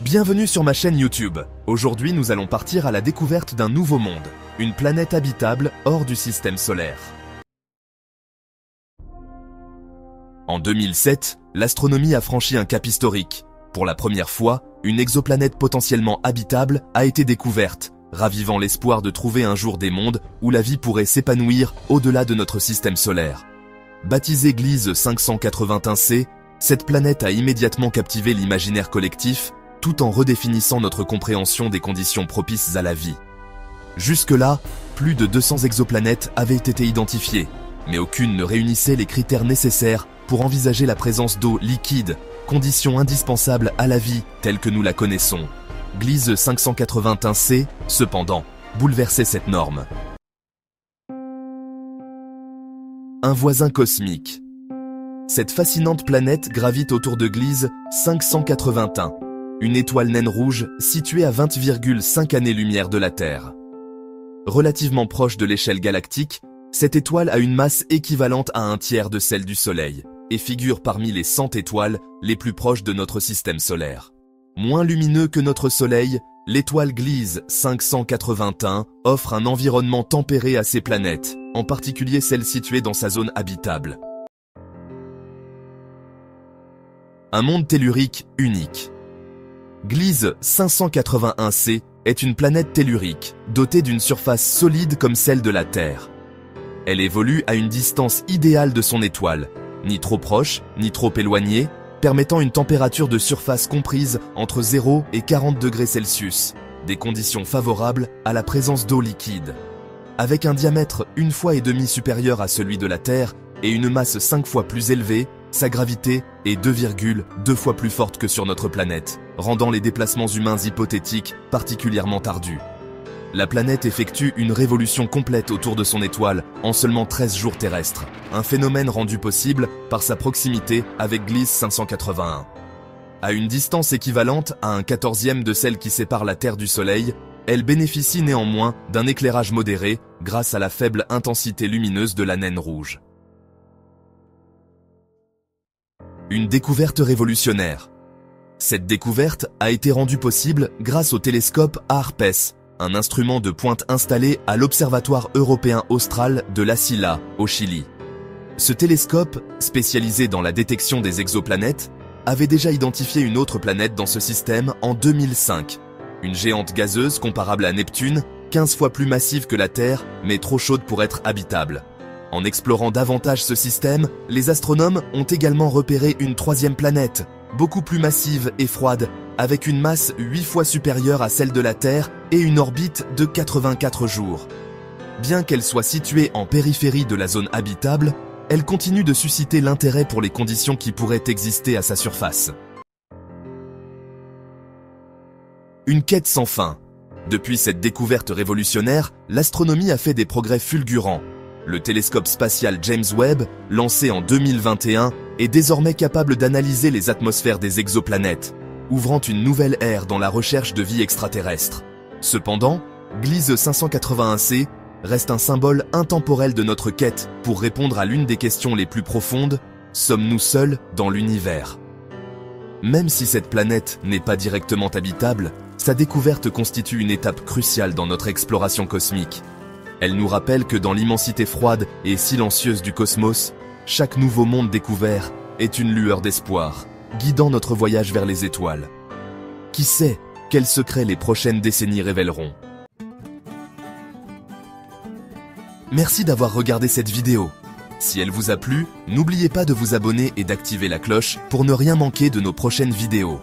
Bienvenue sur ma chaîne YouTube. Aujourd'hui, nous allons partir à la découverte d'un nouveau monde, une planète habitable hors du système solaire. En 2007, l'astronomie a franchi un cap historique. Pour la première fois, une exoplanète potentiellement habitable a été découverte, ravivant l'espoir de trouver un jour des mondes où la vie pourrait s'épanouir au-delà de notre système solaire. Baptisée Gliese 581c, cette planète a immédiatement captivé l'imaginaire collectif, tout en redéfinissant notre compréhension des conditions propices à la vie. Jusque-là, plus de 200 exoplanètes avaient été identifiées, mais aucune ne réunissait les critères nécessaires pour envisager la présence d'eau liquide, condition indispensable à la vie telle que nous la connaissons. Gliese 581c, cependant, bouleversait cette norme. Un voisin cosmique. Cette fascinante planète gravite autour de Gliese 581, une étoile naine rouge située à 20,5 années-lumière de la Terre. Relativement proche de l'échelle galactique, cette étoile a une masse équivalente à un tiers de celle du Soleil et figure parmi les 100 étoiles les plus proches de notre système solaire. Moins lumineux que notre Soleil, l'étoile Gliese 581 offre un environnement tempéré à ses planètes, en particulier celles situées dans sa zone habitable. Un monde tellurique unique. Gliese 581c est une planète tellurique, dotée d'une surface solide comme celle de la Terre. Elle évolue à une distance idéale de son étoile, ni trop proche, ni trop éloignée, permettant une température de surface comprise entre 0 et 40 degrés Celsius, des conditions favorables à la présence d'eau liquide. Avec un diamètre 1,5 fois supérieur à celui de la Terre et une masse 5 fois plus élevée, sa gravité est 2,2 fois plus forte que sur notre planète, rendant les déplacements humains hypothétiques particulièrement ardus. La planète effectue une révolution complète autour de son étoile en seulement 13 jours terrestres, un phénomène rendu possible par sa proximité avec Gliese 581. À une distance équivalente à un 14e de celle qui sépare la Terre du Soleil, elle bénéficie néanmoins d'un éclairage modéré grâce à la faible intensité lumineuse de la naine rouge. Une découverte révolutionnaire. Cette découverte a été rendue possible grâce au télescope ARPES, un instrument de pointe installé à l'Observatoire européen austral de La Silla, au Chili. Ce télescope, spécialisé dans la détection des exoplanètes, avait déjà identifié une autre planète dans ce système en 2005, une géante gazeuse comparable à Neptune, 15 fois plus massive que la Terre, mais trop chaude pour être habitable. En explorant davantage ce système, les astronomes ont également repéré une troisième planète, beaucoup plus massive et froide, avec une masse 8 fois supérieure à celle de la Terre et une orbite de 84 jours. Bien qu'elle soit située en périphérie de la zone habitable, elle continue de susciter l'intérêt pour les conditions qui pourraient exister à sa surface. Une quête sans fin. Depuis cette découverte révolutionnaire, l'astronomie a fait des progrès fulgurants. Le télescope spatial James Webb, lancé en 2021, est désormais capable d'analyser les atmosphères des exoplanètes, ouvrant une nouvelle ère dans la recherche de vie extraterrestre. Cependant, Gliese 581c reste un symbole intemporel de notre quête pour répondre à l'une des questions les plus profondes: sommes-nous seuls dans l'univers? Même si cette planète n'est pas directement habitable, sa découverte constitue une étape cruciale dans notre exploration cosmique. Elle nous rappelle que dans l'immensité froide et silencieuse du cosmos, chaque nouveau monde découvert est une lueur d'espoir, guidant notre voyage vers les étoiles. Qui sait quels secrets les prochaines décennies révéleront? Merci d'avoir regardé cette vidéo. Si elle vous a plu, n'oubliez pas de vous abonner et d'activer la cloche pour ne rien manquer de nos prochaines vidéos.